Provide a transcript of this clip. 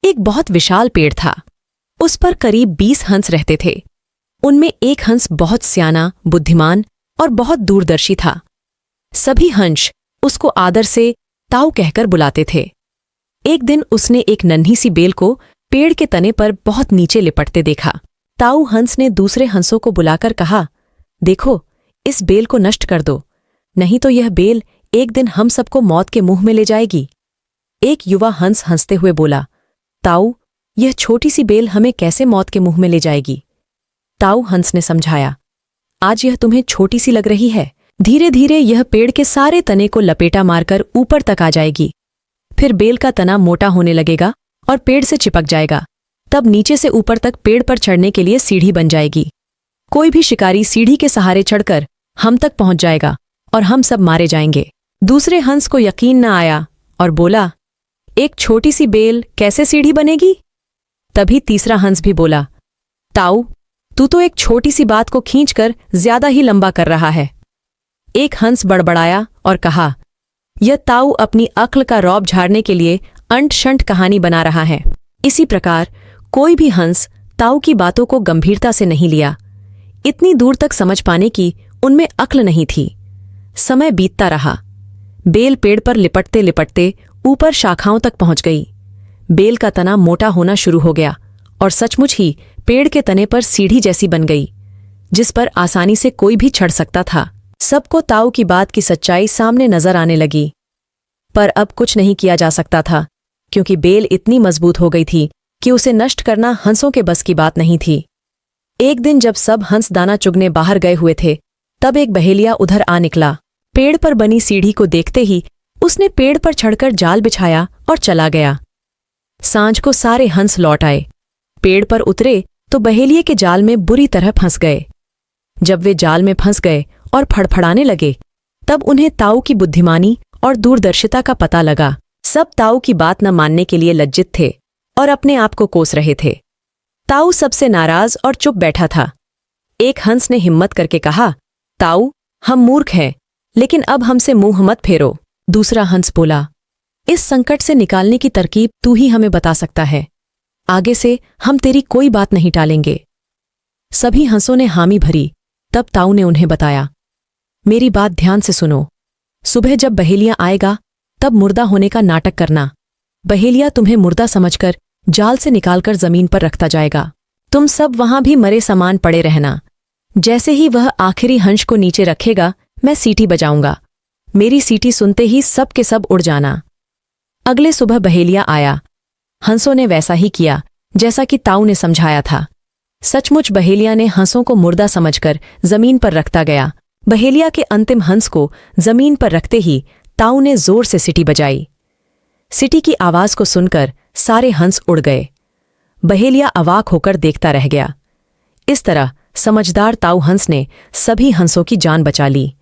एक बहुत विशाल पेड़ था। उस पर करीब 20 हंस रहते थे। उनमें एक हंस बहुत सियाना, बुद्धिमान और बहुत दूरदर्शी था। सभी हंस उसको आदर से ताऊ कहकर बुलाते थे। एक दिन उसने एक नन्ही सी बेल को पेड़ के तने पर बहुत नीचे लिपटते देखा। ताऊ हंस ने दूसरे हंसों को बुलाकर कहा, देखो, इस बेल को नष्ट कर दो, नहीं तो यह बेल एक दिन हम सबको मौत के मुंह में ले जाएगी। एक युवा हंस हंसते हुए बोला, ताऊ, यह छोटी सी बेल हमें कैसे मौत के मुंह में ले जाएगी? ताऊ हंस ने समझाया, आज यह तुम्हें छोटी सी लग रही है, धीरे धीरे यह पेड़ के सारे तने को लपेटा मारकर ऊपर तक आ जाएगी। फिर बेल का तना मोटा होने लगेगा और पेड़ से चिपक जाएगा। तब नीचे से ऊपर तक पेड़ पर चढ़ने के लिए सीढ़ी बन जाएगी। कोई भी शिकारी सीढ़ी के सहारे चढ़कर हम तक पहुंच जाएगा और हम सब मारे जाएंगे। दूसरे हंस को यकीन न आया और बोला, एक छोटी सी बेल कैसे सीढ़ी बनेगी? तभी तीसरा हंस भी बोला, ताऊ, तू तो एक छोटी सी बात को खींचकर ज्यादा ही लंबा कर रहा है। एक हंस बड़बड़ाया और कहा, यह ताऊ अपनी अक्ल का रौब झाड़ने के लिए अंट शंट कहानी बना रहा है। इसी प्रकार कोई भी हंस ताऊ की बातों को गंभीरता से नहीं लिया। इतनी दूर तक समझ पाने की उनमें अक्ल नहीं थी। समय बीतता रहा। बेल पेड़ पर लिपटते लिपटते ऊपर शाखाओं तक पहुंच गई। बेल का तना मोटा होना शुरू हो गया और सचमुच ही पेड़ के तने पर सीढ़ी जैसी बन गई, जिस पर आसानी से कोई भी चढ़ सकता था। सबको ताऊ की बात की सच्चाई सामने नजर आने लगी, पर अब कुछ नहीं किया जा सकता था, क्योंकि बेल इतनी मजबूत हो गई थी कि उसे नष्ट करना हंसों के बस की बात नहीं थी। एक दिन जब सब हंस दाना चुगने बाहर गए हुए थे, तब एक बहेलिया उधर आ निकला। पेड़ पर बनी सीढ़ी को देखते ही उसने पेड़ पर चढ़कर जाल बिछाया और चला गया। सांझ को सारे हंस लौट आए। पेड़ पर उतरे तो बहेलिये के जाल में बुरी तरह फंस गए। जब वे जाल में फंस गए और फड़फड़ाने लगे, तब उन्हें ताऊ की बुद्धिमानी और दूरदर्शिता का पता लगा। सब ताऊ की बात न मानने के लिए लज्जित थे और अपने आप को कोस रहे थे। ताऊ सबसे नाराज और चुप बैठा था। एक हंस ने हिम्मत करके कहा, ताऊ, हम मूर्ख हैं, लेकिन अब हमसे मुंह मत फेरो। दूसरा हंस बोला, इस संकट से निकालने की तरकीब तू ही हमें बता सकता है। आगे से हम तेरी कोई बात नहीं टालेंगे। सभी हंसों ने हामी भरी। तब ताऊ ने उन्हें बताया, मेरी बात ध्यान से सुनो। सुबह जब बहेलिया आएगा, तब मुर्दा होने का नाटक करना। बहेलिया तुम्हें मुर्दा समझकर जाल से निकालकर जमीन पर रखता जाएगा। तुम सब वहां भी मरे समान पड़े रहना। जैसे ही वह आखिरी हंस को नीचे रखेगा, मैं सीटी बजाऊंगा। मेरी सीटी सुनते ही सब के सब उड़ जाना। अगले सुबह बहेलिया आया। हंसों ने वैसा ही किया जैसा कि ताऊ ने समझाया था। सचमुच बहेलिया ने हंसों को मुर्दा समझकर जमीन पर रखता गया। बहेलिया के अंतिम हंस को जमीन पर रखते ही ताऊ ने जोर से सीटी बजाई। सीटी की आवाज को सुनकर सारे हंस उड़ गए। बहेलिया अवाक होकर देखता रह गया। इस तरह समझदार ताऊ हंस ने सभी हंसों की जान बचा ली।